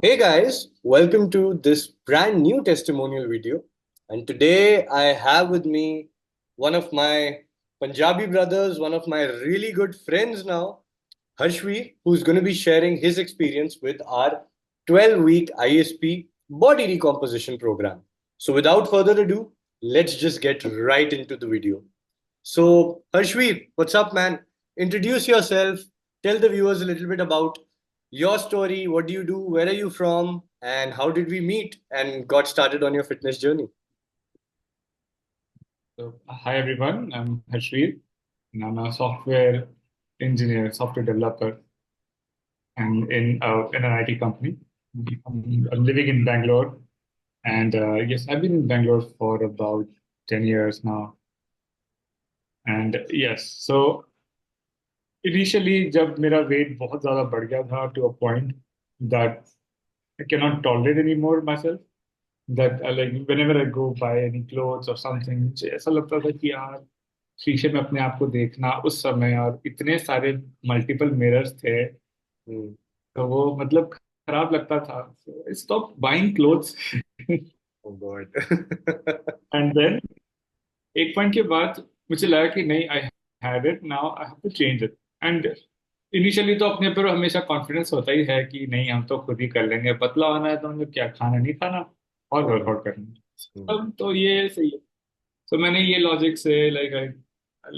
Hey guys, welcome to this brand new testimonial video. And today I have with me one of my Punjabi brothers, one of my really good friends now, Harshvi, who's going to be sharing his experience with our 12-week ISP body recomposition program. So without further ado, let's just get right into the video. So, Harshvi, what's up, man? Introduce yourself. Tell the viewers a little bit about your story. What do you do? Where are you from? And how did we meet and got started on your fitness journey? Hi everyone, I'm Harshveer, and I'm a software engineer, software developer, and in an IT company. I'm living in Bangalore, and yes, I've been in Bangalore for about 10 years now. And yes, so initially जब मेरा weight बहुत ज़्यादा बढ़ गया था to a point that I cannot tolerate anymore myself. That like whenever I go buy any clothes or something, मुझे ऐसा लगता था कि यार शीशे में अपने आप को देखना उस समय और इतने सारे मल्टीपल मिरर्स थे Hmm. तो वो मतलब खराब लगता था stop buying clothes Oh God. And then एक पॉइंट के बाद मुझे लगा कि नहीं I had it now I have to change it and initially तो अपने पर हमेशा कॉन्फिडेंस होता ही है कि नहीं हम तो खुद ही कर लेंगे पतला होना है तो हमें क्या खाना नहीं खाना और Hmm. वर्कआउट करना Hmm. है। अब तो ये सही है। तो मैंने ये लॉजिक से like I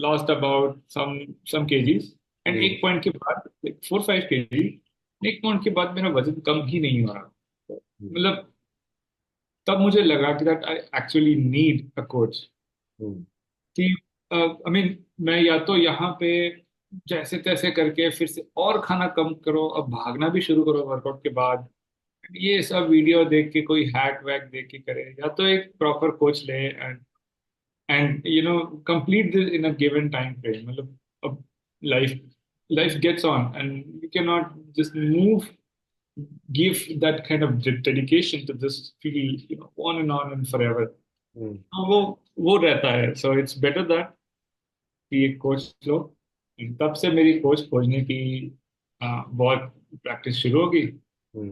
lost about some KGs and Hmm. एक पॉइंट के बाद लाइक 4-5 केजी एक पॉइंट के बाद मेरा वजन कम ही नहीं हो रहा। तो मतलब तब मुझे लगा कि that I actually need a coach Hmm. कि आई मीन मैं या तो यहाँ पे जैसे तैसे करके फिर से और खाना कम करो अब भागना भी शुरू करो वर्कआउट के बाद ये सब वीडियो देख के कोई हैक वैक देख के करे या तो एक प्रॉपर कोच ले and complete this in a given time frame मतलब अब life gets on and you cannot just give that kind of dedication to this field on and forever Hmm. तो वो रहता है so it's better that कि एक coach लो। तब से मेरी कोच खोजने की बहुत प्रैक्टिस शुरू होगी Hmm.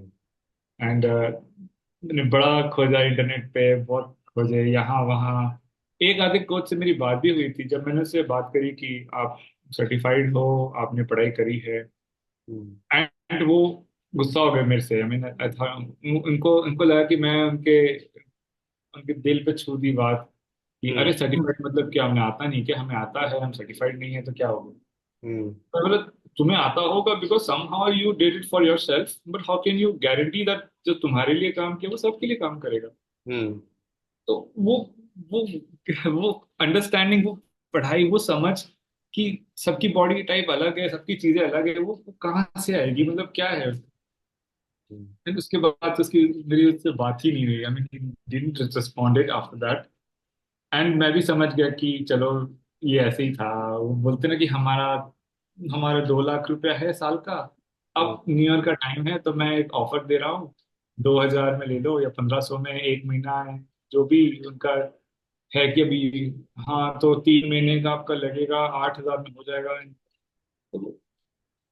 एंड मैंने बड़ा खोजा इंटरनेट पे बहुत खोजे यहाँ वहाँ। एक आधे कोच से मेरी बात भी हुई थी जब मैंने उससे बात करी कि आप सर्टिफाइड हो आपने पढ़ाई करी है Hmm. एंड वो गुस्सा हो गए मेरे से आई मीन उनको उनको लगा कि मैं उनके उनके दिल पे छू दी बात कि Hmm. अरे सर्टिफाइड मतलब क्या हमें आता नहीं क्या हमें आता है हम सर्टिफाइड नहीं है तो क्या होगा। Hmm. तो बोला तुम्हें आता होगा because somehow you did it for your self but how can you guarantee that जो तुम्हारे लिए काम किया वो सबके लिए काम करेगा। Hmm. तो वो वो अंडरस्टैंडिंग वो पढ़ाई वो समझ कि सबकी बॉडी टाइप अलग है सबकी चीजें अलग है वो कहाँ से आएगी मतलब क्या है। Hmm. फिर उसके बाद उसकी मेरी उससे बात ही नहीं हुई I mean didn't responded after that and मैं भी समझ गया कि चलो ये ऐसे ही था। वो बोलते ना कि हमारा हमारा 2 लाख रुपया है साल का Hmm. अब न्यू ईयर का टाइम है तो मैं एक ऑफर दे रहा हूँ 2,000 में ले लो या 1,500 में एक महीना है जो भी उनका है कि अभी हाँ तो 3 महीने का आपका लगेगा 8,000 में हो जाएगा। तो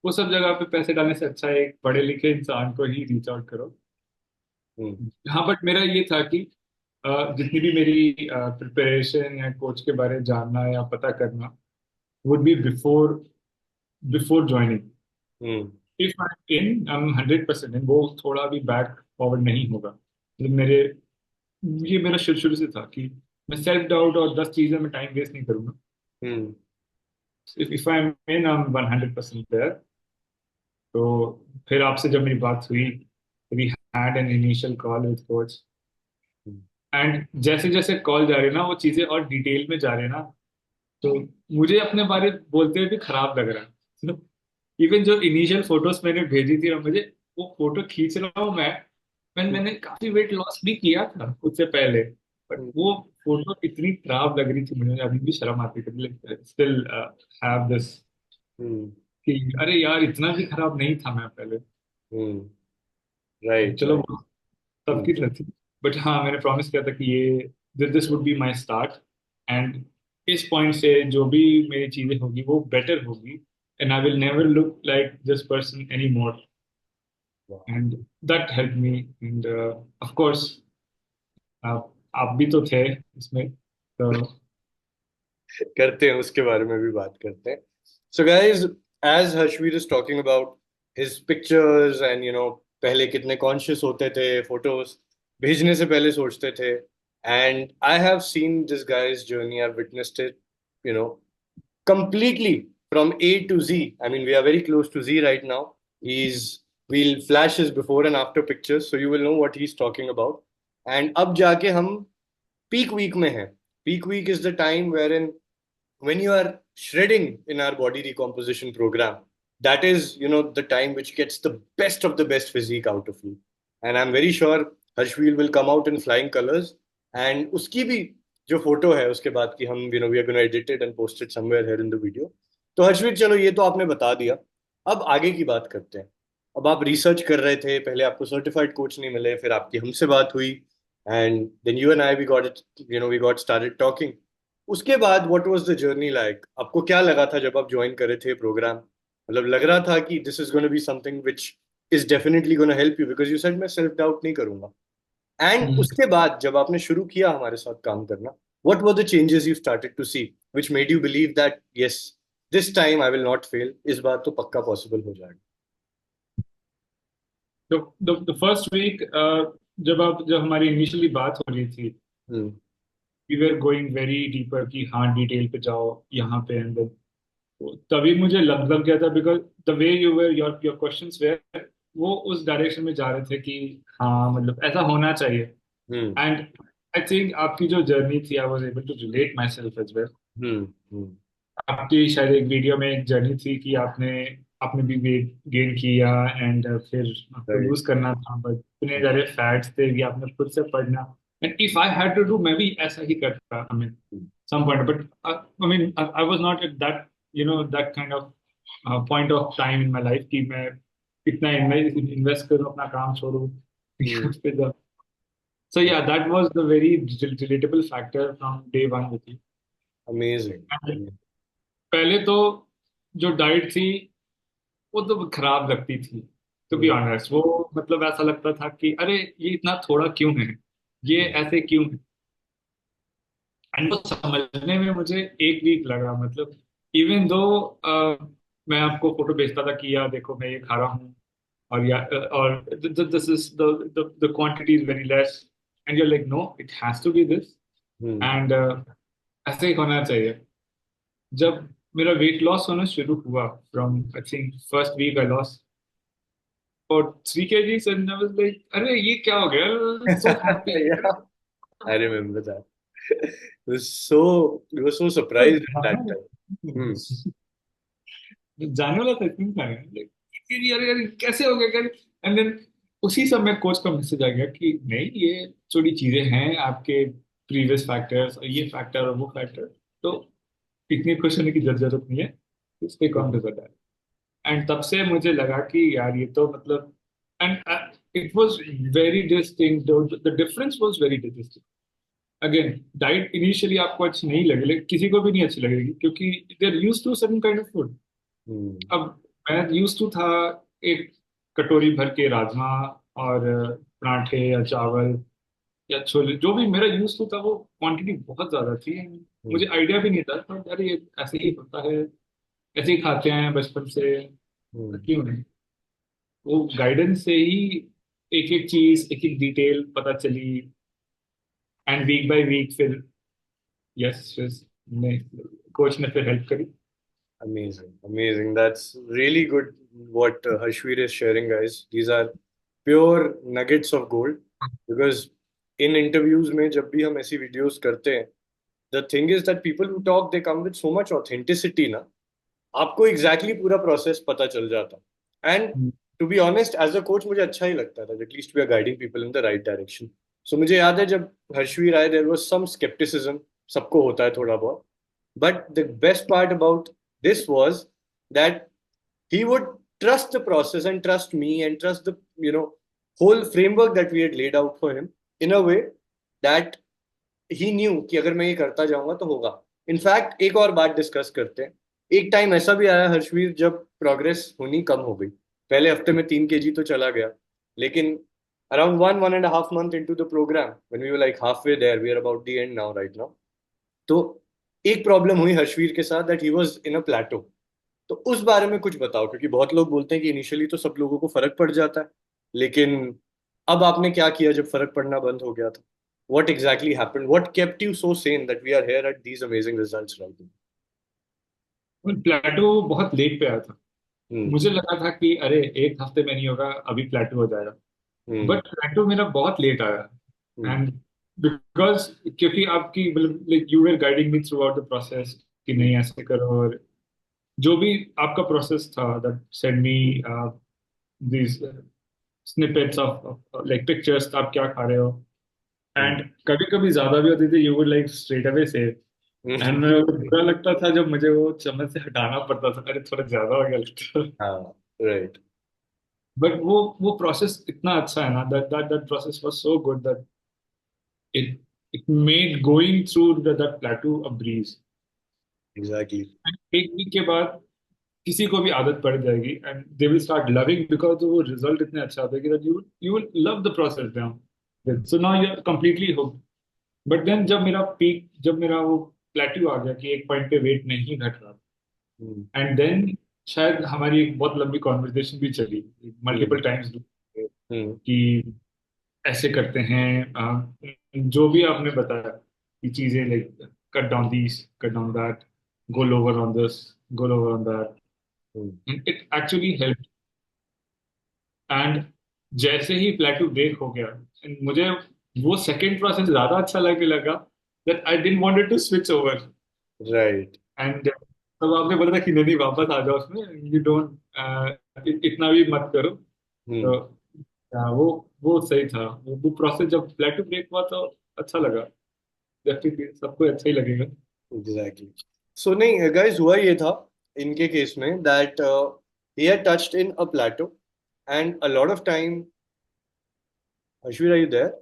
वो सब जगह पे पैसे डालने से अच्छा है एक पढ़े लिखे इंसान को ही रीच आउट करो। Hmm. हाँ बट मेरा ये था कि जितनी भी मेरी प्रिपरेशन या कोच के बारे में जानना या पता करना would be before joining. Hmm. If I'm 100% in वो थोड़ा भी बैक फॉरवर्ड नहीं होगा मतलब मेरे ये मेरा शुरू शुरू से था कि मैं सेल्फ डाउट और 10 चीजें में टाइम वेस्ट नहीं करूंगा। Hmm. If I am in I am 100% there. तो फिर आपसे जब मेरी बात हुई we had an initial call with coach and जैसे जैसे कॉल जा रही है ना वो चीजें और डिटेल में जा रहे हैं ना तो मुझे अपने बारे बोलते हुए भी खराब लग रहा है। इवन जो इनिशियल फोटोज मैंने भेजी थी और मुझे वो फोटो खींच रहा हूँ मैंने काफी वेट लॉस भी किया था उससे पहले बट Hmm. वो फोटो इतनी खराब लग रही थी मुझे अभी भी शर्म आती थी स्टिल हैव दिस Hmm. कि अरे यार इतना भी खराब नहीं था मैं पहले। Hmm. Right, चलो right. वो Hmm. सबकी तरह थी बट हाँ मैंने प्रॉमिस किया था कि ये this would be my start and इस पॉइंट से जो भी मेरी चीजें होगी वो बेटर होगी and I will never look like this person any more. Wow. and that helped me. And of course, आप भी तो थे इसमें, तो करते हैं, उसके बारे में भी बात करते हैं. So guys, as Harshveer is talking about his pictures and पहले कितने कॉन्शियस होते थे, फोटोज भेजने से पहले सोचते थे, and I have seen this guy's journey. I've witnessed it, you know completely from A to Z. I mean, we are very close to Z right now. We'll flash his before and after pictures, so you will know what he's talking about. And अब जाके हम peak week में हैं. Peak week is the time wherein when you are shredding in our body recomposition program, that is, the time which gets the best of the best physique out of you. And I'm very sure Harshveel will come out in flying colors. And uski bhi जो photo है उसके बाद की हम we are going to edit it and post it somewhere here in the video. तो हर्षवीर, चलो ये तो आपने बता दिया. अब आगे की बात करते हैं. अब आप रिसर्च कर रहे थे, पहले आपको सर्टिफाइड कोच नहीं मिले, फिर आपकी हमसे बात हुई, and then you and I we got it, we got started talking. उसके बाद what was the journey like? आपको क्या लगा था जब आप ज्वाइन करे थे प्रोग्राम? मतलब लग रहा था कि this is gonna be something which is definitely gonna help you, because you said मैं सेल्फ डाउट नहीं करूंगा. एंड उसके बाद जब आपने शुरू किया हमारे साथ काम करना, what were the changes you started to see which made you believe that yes, this time I will not fail, इस बार तो पक्का पॉसिबल हो जाएगा? the first week, जब हमारी इनिशियली बात हो रही थी, hmm. We were going very deeper कि हाँ डिटेल पे जाओ यहाँ पे अंदर. तो तभी मुझे लग गया था, because the way you were your your questions were, वो उस डायरेक्शन में जा रहे थे कि हाँ मतलब ऐसा होना चाहिए. हम्म. एंड आई थिंक आपकी जो जर्नी थी, I was able to relate myself as well. Hmm. Hmm. आपकी शायद एक वीडियो में एक जर्नी थी कि आपने आपने भी वेट गेन किया, एंड फिर आपको राइट. लूज करना था, बट इतने सारे फैट्स थे कि आपने खुद से पढ़ना. And if I had to do, मैं भी ऐसा ही करता, I mean some point, but I mean, I was not at that, that kind of point of time in my life कि मैं इतना इन्वेस्ट करूँ, अपना काम छोड़ूं. हम्म. So yeah, that was the very relatable factor from day one with you. Amazing. पहले तो जो diet थी वो तो खराब लगती थी, टू बी हम्म. ऑनेस्ट. वो मतलब ऐसा लगता था कि अरे ये इतना थोड़ा क्यों है, ये ऐसे क्यों है. एंड वो समझने में मुझे एक वीक लगा. मतलब इवन दो मैं आपको फोटो भेजता था कि यार देखो मैं ये खा रहा हूँ, और या और this is the quantity is very less, and you like know it has to be this, hmm. And ऐसे ही होना चाहिए. जब मेरा वेट लॉस होना शुरू हुआ, from I think first week I loss और 3 kgs, and I was like, अरे ये क्या हो गया, so happy. Yeah, I remember that. We were so surprised at that time. Hmm. जाने वाला था इतनी खाने, like, अरे अरे कैसे हो गया. एंड देन उसी समय कोच का मैसेज आ गया कि नहीं ये थोड़ी चीजें हैं आपके प्रीवियस फैक्टर्स, और ये फैक्टर और वो फैक्टर, तो इतनी खुश होने की जरूरत नहीं है, इस पे कौन नजर है. एंड तब से मुझे लगा कि यार ये तो मतलब, and it was very distinct, the difference was very distinct. Again diet initially आपको अच्छी नहीं लगेगी, लेकिन किसी को भी नहीं अच्छी लगेगी, क्योंकि they are used to certain kind of food. Hmm. अब मैं यूज्ड टू था एक कटोरी भर के राजमा और पराठे या चावल या छोले, जो भी मेरा यूज टू था वो क्वांटिटी बहुत ज्यादा थी. Hmm. मुझे आइडिया भी नहीं था, पर यार ये ऐसे ही होता है, ऐसे ही खाते हैं बचपन से, Hmm. क्यों नहीं. वो गाइडेंस से ही एक एक चीज, एक एक डिटेल पता चली. एंड वीक बाय वीक फिर यस यस ने कोच ने फिर हेल्प करी. Amazing, amazing. That's really good what Harshveer is sharing, guys. These are pure nuggets of gold. Because in interviews में जब भी हम ऐसी videos करते हैं, the thing is that people who talk, they come with so much authenticity ना, आपको exactly पूरा process पता चल जाता. And to be honest, as a coach मुझे अच्छा ही लगता था. At least we are guiding people in the right direction. So मुझे याद है जब हर्षवीर आए, there was some skepticism. सबको होता है थोड़ा बहुत. But the best part about this was that he would trust the process and trust me and trust the whole framework that we had laid out for him in a way that he knew कि अगर मैं ये करता जाऊंगा तो होगा. In fact एक और बात डिस्कस करते हैं. एक टाइम ऐसा भी आया हर्षवीर जब प्रोग्रेस होनी कम हो गई. पहले हफ्ते में 3 kg तो चला गया, लेकिन around 1.5 month into the program, when we were like halfway there, we are about the end now, right now. तो एक प्रॉब्लम हुई हर्षवीर के साथ, दैट ही वाज इन अ प्लेटो। तो उस बारे में कुछ बताओ, क्योंकि बहुत लोग बोलते हैं कि इनिशियली तो सब लोगों को फर्क पड़ जाता है, लेकिन अब आपने क्या किया जब फर्क पड़ना बंद हो गया था? What exactly happened? What kept you so sane that we are here at these amazing results right now? और प्लेटो बहुत लेट पे आया था। हम्म। मुझे लगा था कि अरे एक हफ्ते में नहीं होगा, अभी प्लेटो हो जाएगा। हम्म। बट प्लेटो मेरा बहुत लेट आया। हम्म। एंड बिकॉज क्योंकि आपकी मतलब like you were guiding me through out the process कि हम्म। नहीं ऐसे करो, और जो भी आपका प्रोसेस था that send me these snippets of like pictures आप क्या खा रहे हो। हम्म। एंड कभी कभी ज्यादा भी होती थी, you would like straight away से। एंड हम्म। मेरे को बुरा लगता था जब मुझे वो चम्मच से हटाना पड़ता था, अरे थोड़ा ज्यादा हो गया लगता था। हाँ, राइट। बट वो प्रोसेस इतना अच्छा है ना, that that that process was so good that it it made going through that plateau a breeze. Exactly. एक वीक के बाद किसी को भी आदत पड़ जाएगी and they will start loving, because वो रिजल्ट इतने अच्छा आता है कि that you will love the process now. So now you are completely hooked. But then जब मेरा वो प्लेट्यू आ गया कि एक पॉइंट पे वेट नहीं घट रहा, हम्म। एंड देन शायद हमारी एक बहुत लंबी कॉन्वर्सेशन भी चली हम्म। मल्टीपल टाइम्स हम्म। कि ऐसे करते हैं। जो भी आपने बताया कि चीजें like cut down this, cut down that, go lower on this, go lower on hmm. That, it actually help. And जैसे ही प्लेटू ब्रेक हो गया, and मुझे वो सेकंड प्रोसेस ज्यादा अच्छा लगने लगा, that I didn't wanted to switch over. Right. And तब आपने बोला था कि नहीं वापस आ जाओ उसमें, यू डोंट इतना भी मत करो। तो हम्म। वो सही था। वो प्रोसेस जब प्लेटू ब्रेक हुआ तो अच्छा लगा। डेफिनेटली सबको अच्छा ही लगेगा। एग्जैक्टली। सो नहीं गाइस, हुआ ये था इनके केस में that he had touched in a plateau, and a lot of time, Ashwin, are you there?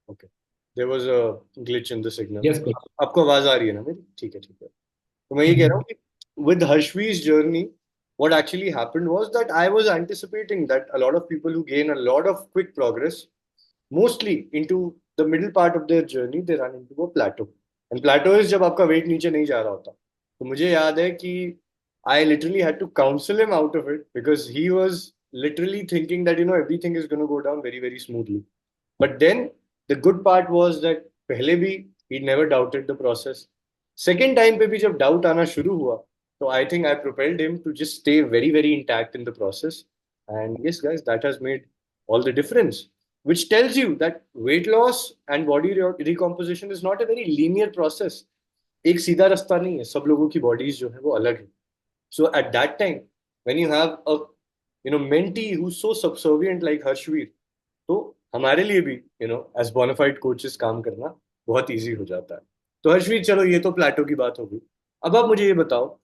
Okay. There was a glitch in the signal. Yes coach. आपको आवाज आ रही है ना मेरी? ठीक है, ठीक है। तो मैं ये कह रहा हूँ कि with Harshvi's journey, what actually happened was that I was anticipating that a lot of people who gain a lot of quick progress, mostly into the middle part of their journey, they run into a plateau. And plateau is जब आपका weight नीचे नहीं जा रहा होता। तो मुझे याद है कि I literally had to counsel him out of it because he was literally thinking that everything is going to go down very very smoothly. But then the good part was that पहले भी he never doubted the process. Second time पे भी जब doubt आना शुरू हुआ, तो I think I propelled him to just stay very very intact in the process. And yes, guys, that has made all the difference. Which tells you that weight loss and body recomposition is not a very linear process. एक सीधा रास्ता नहीं है, सब लोगों की bodies जो है वो अलग है। So at that time, when you have a mentee who's so subservient like Harshveer, तो हमारे लिए भी एज बोनाफाइड कोचेस काम करना बहुत इजी हो जाता है। तो हर्षवीर, चलो ये तो प्लेटो की बात हो गई। अब आप मुझे ये बताओ,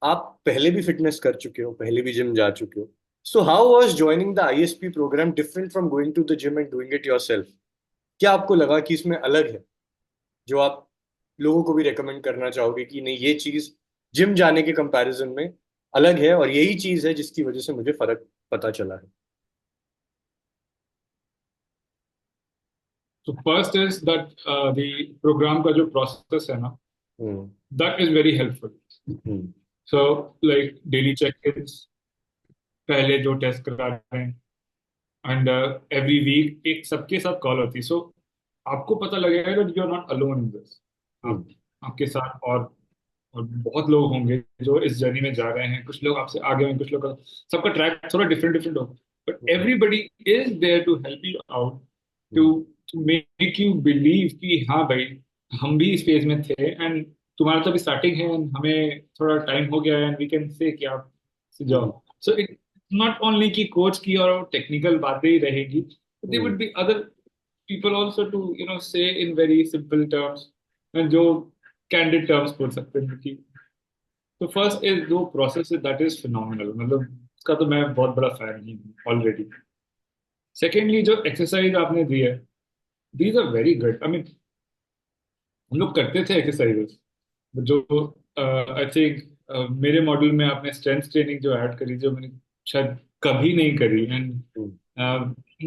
आप पहले भी फिटनेस कर चुके हो, पहले भी जिम जा चुके हो, so how was joining the ISP program different from going to the gym and doing it yourself? क्या आपको लगा कि इसमें अलग है, जो आप लोगों को भी रेकमेंड करना चाहोगे कि नहीं, ये चीज जिम जाने के कंपैरिजन में अलग है और यही चीज है जिसकी वजह से मुझे फर्क पता चला है? तो first is that the program का जो प्रोसेस है ना, hmm. That is very helpful. Hmm. So like daily check ins, पहले जो टेस्ट करा रहे हैं, एंड एवरी वीक एक सबके साथ कॉल होती है। सो आपको पता लगेगा कि you are not alone in this. Hmm. आप आपके साथ और बहुत लोग होंगे जो इस जर्नी में जा रहे हैं। कुछ लोग आपसे आगे हैं, कुछ लोग सबका ट्रैक थोड़ा डिफरेंट डिफरेंट हो, but hmm. Everybody is there to help you out, hmm. To make you believe कि हाँ भाई, हम भी इस फेज में थे एंड तुम्हारा तो अभी स्टार्टिंग है and हमें थोड़ा टाइम हो गया है एंड वी कैन से कि आप हम्म। जाओ। सो इट नॉट ओनली कि कोच की और टेक्निकल बातें ही रहेगी, there hmm. Would be other people also to say in very simple terms and जो candid terms बोल सकते हैं कि। तो फर्स्ट इज जो प्रोसेस है दैट इज फिनोमिनल, मतलब उसका तो मैं बहुत बड़ा फैन ही हूँ ऑलरेडी। सेकेंडली जो एक्सरसाइज आपने दी है, these are very good. I mean हम लोग करते थे एक्सरसाइजेस जो आई थिंक मेरे मॉड्यूल में आपने स्ट्रेंथ ट्रेनिंग जो ऐड करी, जो मैंने शायद कभी नहीं करी, एंड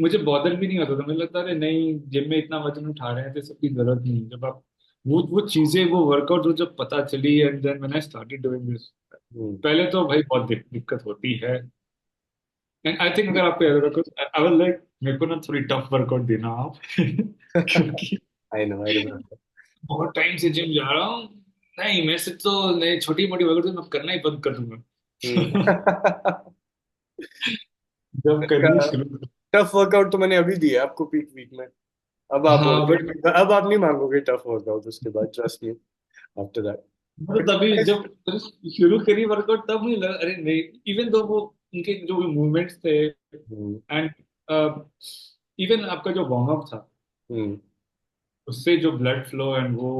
मुझे बॉदर भी नहीं होता था। मुझे लगता है नहीं, जिम में इतना वजन उठा रहे हैं तो सबकी जरूरत नहीं है। जब आप वो चीजें, वो वर्कआउट जो जब पता चली, and then when I started doing this, पहले तो भाई बहुत दिक्कत होती है। एंड आई थिंक अगर आपको याद रखो, आई वाज लाइक मेरे को ना थोड़ी टफ वर्कआउट देना आप क्योंकि I remember. बहुत टाइम से जिम जा रहा हूँ। नहीं, मेरे से तो नहीं, छोटी मोटी वर्कआउट तो मैं करना ही बंद कर दूंगा जब करनी शुरू। टफ वर्कआउट तो मैंने अभी दिया आपको पीक वीक में। अब आप बोल हाँ रहे बट हैं, अब आप नहीं मांगोगे टफ वर्कआउट उसके बाद, ट्रस्ट मी, आफ्टर दैट। मतलब तभी जब शुरू करी वर्कआउट तब मुझे लगा अरे नहीं, इवन दो वो उनके जो भी मूवमेंट्स थे, एंड इवन आपका जो वार्म अप था, उससे जो ब्लड फ्लो एंड वो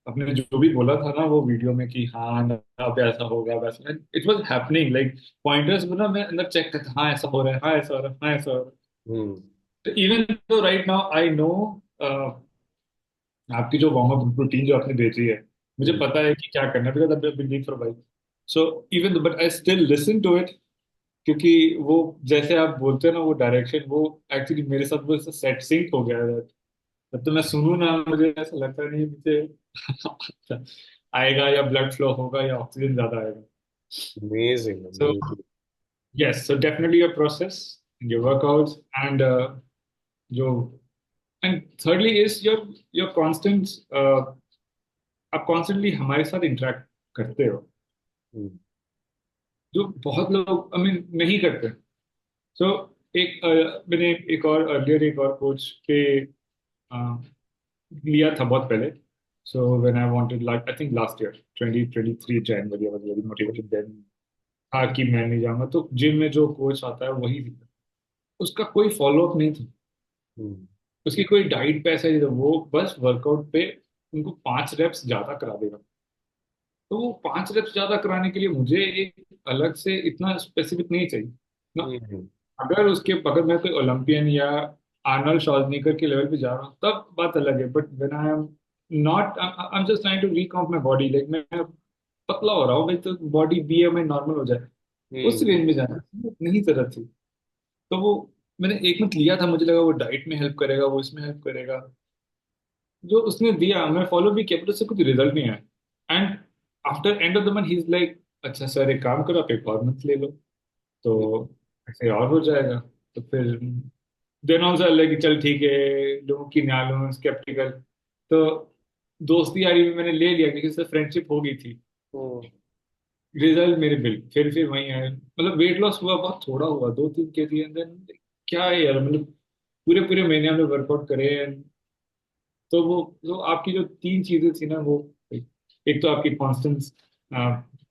आपने जो भी बोला था ना वो वीडियो में कि हाँ अब ऐसा होगा वैसा, it was happening like pointers में ना, मैं अंदर चेक करता, हाँ ऐसा हो रहा है, हाँ ऐसा हो रहा है, हाँ ऐसा हो रहा है। तो even though right now I no आपकी जो वार्म अप रूटीन जो आपने भेजी है, मुझे पता है कि क्या करना है, because I been doing for while. So even but I still listen to it, क्योंकि वो जैसे आप बोलते हैं ना वो डायरेक्शन, वो एक्चुअली मेरे साथ वो सेट सिंक हो गया है। जब तो मैं सुनूं ना, मुझे ऐसा लगता नहीं मुझे आएगा या ब्लड फ्लो होगा या ऑक्सीजन ज्यादा आएगा। Amazing, so amazing. Yes, so definitely your process, your workouts, and जो and thirdly is your your constant, आप कॉन्स्टेंटली हमारे साथ इंटरेक्ट करते हो, जो बहुत लोग आई मीन नहीं करते। सो एक मैंने एक और अर्लियर एक और कोच के लिया था बहुत पहले। So when I wanted, like I think last year 2023 January, I was very motivated then, था कि मैं नहीं जाऊंगा, तो जिम में जो कोच आता है वही, उसका कोई फॉलो अप नहीं था, उसकी कोई डाइट पे ऐसा नहीं था, वो बस वर्कआउट पे उनको 5 रेप्स ज्यादा करा देगा। तो वो 5 रेप्स ज्यादा कराने के लिए मुझे एक अलग से इतना स्पेसिफिक नहीं चाहिए ना। अगर उसके अगर मैं कोई ओलंपियन या आर्नल्ड श्वार्ज़नेगर के लेवल पे जा रहा हूँ तब बात अलग है, but when I am not, I am just trying to recount my body, like मैं पतला हो रहा हूँ भाई, तो बॉडी बीएमआई नॉर्मल हो जाए, उस रेंज में जाना नहीं जरूरत थी। तो वो मैंने एक मंथ लिया था, मुझे लगा वो डाइट में हेल्प करेगा, वो इसमें हेल्प करेगा, जो उसने दिया मैं फॉलो भी किया, बट उससे कुछ रिजल्ट नहीं आया। And after end of the month he is like, अच्छा सर एक काम करो, आप एक और मंथ ले लो तो ऐसे और हो जाएगा। तो फिर देन ऑल्सो लाइक चल ठीक है, लोगों की ना लो, स्केप्टिकल, तो दोस्ती यारी में मैंने ले लिया क्योंकि उससे फ्रेंडशिप हो गई थी। रिजल्ट मेरे बिल फिर वही है, मतलब वेट लॉस हुआ, बहुत थोड़ा हुआ, 2-3 kg, एंड देन क्या है यार, मतलब पूरे पूरे महीने हमने वर्कआउट करे। तो वो जो आपकी जो 3 चीजें थी ना, वो एक तो आपकी constant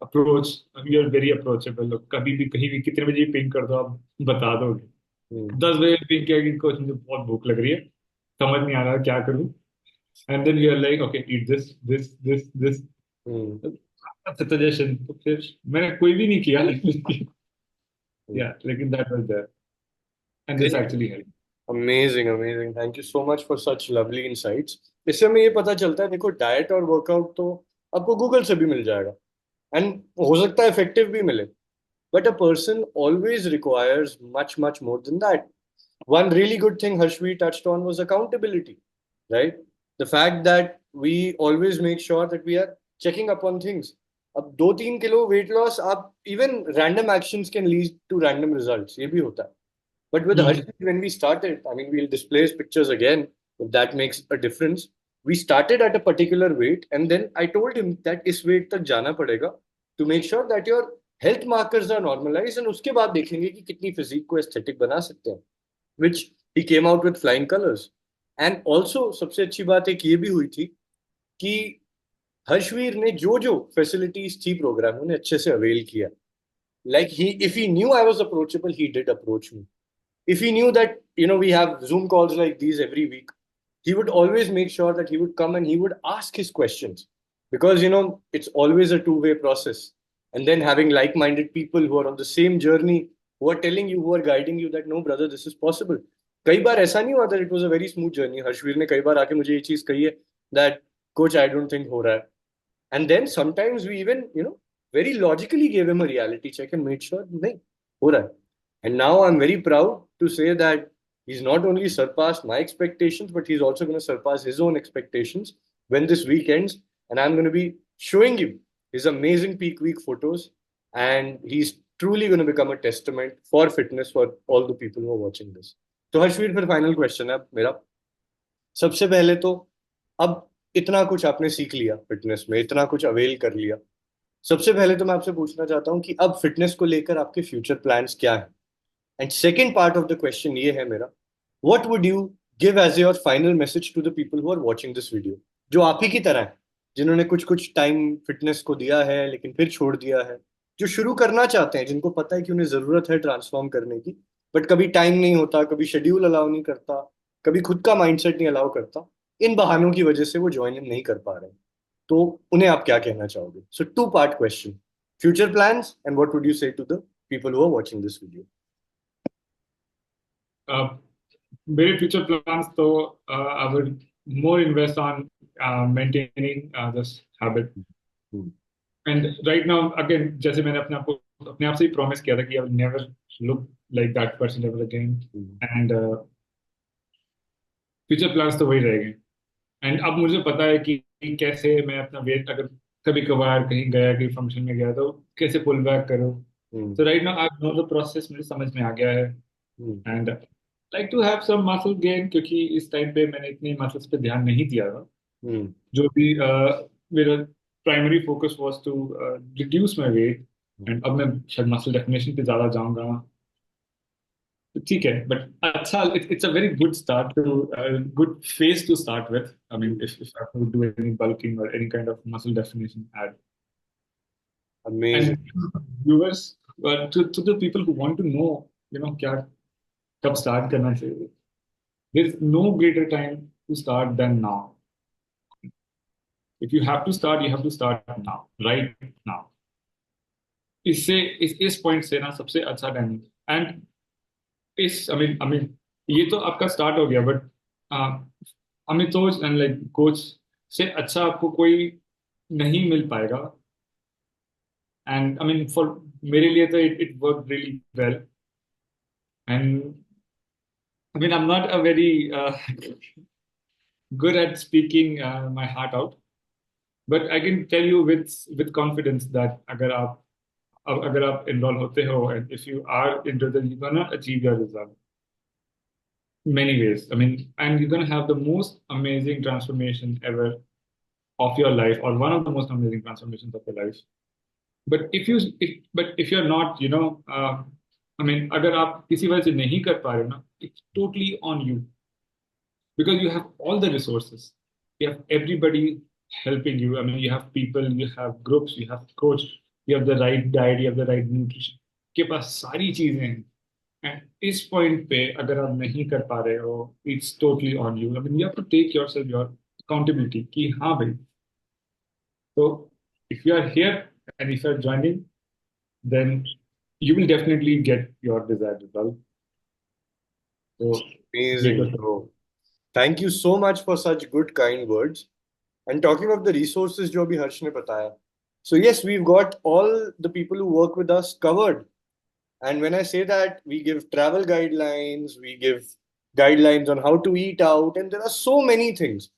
approach, you are very approachable, कभी भी कहीं भी कितने बजे पिंग कर दो आप बता दोगे। 10 बजे पिंग किया कि कोच मुझे बहुत भूख लग रही है, समझ नहीं आ रहा क्या करूं, and then you are like okay eat this this this this, suggestion. तो फिर मैंने कोई भी नहीं किया लेकिन या लेकिन that was there, and this Great. Actually help. Amazing, amazing. Thank you so much for such lovely insights. इससे हमें ये पता चलता है, देखो डाइट और वर्कआउट तो आपको गूगल से भी मिल जाएगा, एंड हो सकता है इफेक्टिव भी मिले, but a person always requires much, much more than that. One really good thing Harshvi touched on was accountability, right? The fact that we always make sure that we are checking up on things. अब 2-3 kilo weight loss, आप even random actions can lead to random results, ये भी होता है। But with Harshit, when we started, I mean, we'll display his pictures again if that makes a difference. We started at a particular weight, and then I told him that इस weight तक जाना पड़ेगा to make sure that your health markers are normalized, and उसके बाद देखेंगे कि कितनी physique को aesthetic बना सकते हैं, which he came out with flying colors. And also सबसे अच्छी बात एक ये भी हुई थी कि हर्षवीर ने जो जो फैसिलिटीज थी प्रोग्राम में उन्हें अच्छे से अवेल किया। Like if he knew I was approachable, he did approach me. If he knew that we have Zoom calls like these every week, he would always make sure that he would come and he would ask his questions, because it's always a two-way process. And then having like-minded people who are on the same journey, who are telling you, who are guiding you that no brother, this is possible. कई बार ऐसा नहीं हुआ that it was a very smooth journey. Harshveer ने कई बार आके मुझे ये चीज कही है that coach I don't think हो रहा है, and then sometimes we even very logically gave him a reality check and made sure, nahi, ho raha hai. And now I'm very proud to say that he's not only surpassed my expectations, but he's also going to surpass his own expectations when this week ends. And I'm going to be showing you his amazing peak week photos. And he's truly going to become a testament for fitness for all the people who are watching this. तो हर्षवीर फिर final question है अब मेरा सबसे पहले तो अब इतना कुछ आपने सीख लिया फिटनेस में इतना कुछ अवेल कर लिया सबसे पहले तो मैं आपसे पूछना चाहता हूँ कि अब फिटनेस को लेकर आपके फ्यूचर प्लान्स क्या हैं and second part of the question ये है मेरा what would you give as your final message to the people who are watching this video जो आप ही की तरह है जिन्होंने कुछ कुछ टाइम फिटनेस को दिया है लेकिन फिर छोड़ दिया है जो शुरू करना चाहते हैं जिनको पता है कि उन्हें जरूरत है ट्रांसफॉर्म करने की बट कभी टाइम नहीं होता कभी शेड्यूल अलाउ नहीं करता कभी खुद का माइंडसेट नहीं अलाउ करता इन बहानों की वजह से वो ज्वाइन इन नहीं कर पा रहे तो उन्हें आप क्या कहना चाहोगे so two part question future plans and what would you say to the people who are watching this video मेरे फ्यूचर प्लान्स तो I would more invest on maintaining this habit and right now again जैसे मैंने अपने आप से ही promise किया था कि I will never look like that person ever again and future plans तो वही रहेंगे एंड अब मुझे पता है कि कैसे मैं अपना वेट अगर कभी कभार कहीं गया कहीं फंक्शन में गया तो कैसे पुल बैक करूँ तो right now I know the process मुझे समझ में आ गया है and like to have some muscle gain क्योंकि इस टाइम पे मैंने इतनी मसल्स पे ध्यान नहीं दिया था जो भी मेरा primary focus was to reduce my weight and अब मैं शायद मसल डेफिनेशन पे ज्यादा जाऊंगा ठीक है बट अच्छा it's a very good start to good phase to start with I mean if I have to do any bulking or any kind of muscle definition add Amazing. and viewers to the people who want to know you know क्या कब start करना चाहिए there's no greater time to start than now if you have to start you have to start now right now इससे इस point से ना सबसे अच्छा टाइम एंड इस आई मीन ये तो आपका स्टार्ट हो गया but Amitosh and like coach से अच्छा आपको कोई नहीं मिल पाएगा एंड आई मीन फॉर मेरे लिए तो it work really well and I mean I am not a very good at speaking my heart out but I can tell you with confidence that अगर आप इनरोल होते हो and if you are interested you can achieve your result many ways. I mean, and you're going to have the most amazing transformation ever of your life, or one of the most amazing transformations of your life. But if you're not, you know, I mean, अगर आप किसी वजह से नहीं कर पा रहे हो ना, it's totally on you because you have all the resources. You have everybody helping you. I mean, you have people, you have groups, you have coach, you have the right diet, you have the right nutrition. के पास सारी चीजें हैं. And इस point पे अगर आप नहीं कर पा रहे हो it's totally on you I mean you have to take yourself your accountability कि हाँ भाई तो if you are here and if you are joining then you will definitely get your desired result. So, Amazing, bro. Thank you so much for such good, kind words. And talking of the resources जो अभी हर्ष ने बताया, so yes, we've got all the people who work with us covered. And when I say that, we give travel guidelines, we give guidelines on how to eat out, and there are so many things.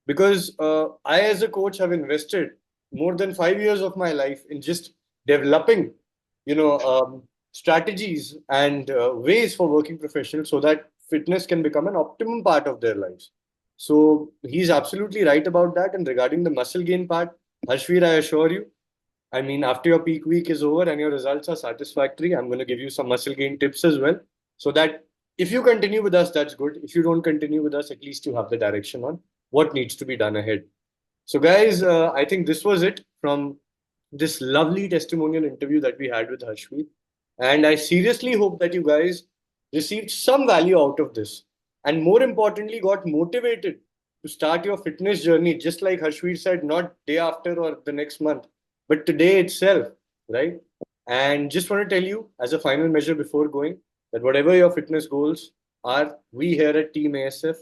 Because I, as a coach, have invested more than 5 years of my life in just developing, strategies and ways for working professionals so that fitness can become an optimum part of their lives. So he's absolutely right about that. And regarding the muscle gain part, Harshveer, I assure you, I mean, after your peak week is over and your results are satisfactory, I'm going to give you some muscle gain tips as well. So that if you continue with us, that's good. If you don't continue with us, at least you have the direction on what needs to be done ahead. So, guys, I think this was it from this lovely testimonial interview that we had with Harshveer. And I seriously hope that you guys received some value out of this. And more importantly, got motivated to start your fitness journey, just like Harshveer said, not day after or the next month, but today itself, right? And just want to tell you, as a final measure before going, that whatever your fitness goals are, we here at Team ASF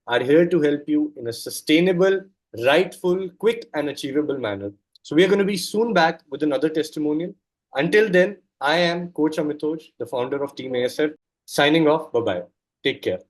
are here to help you in a sustainable, rightful, quick, and achievable manner. So we are going to be soon back with another testimonial. Until then, I am Coach Amitoj, the founder of Team ASF, signing off. Bye bye. Take care.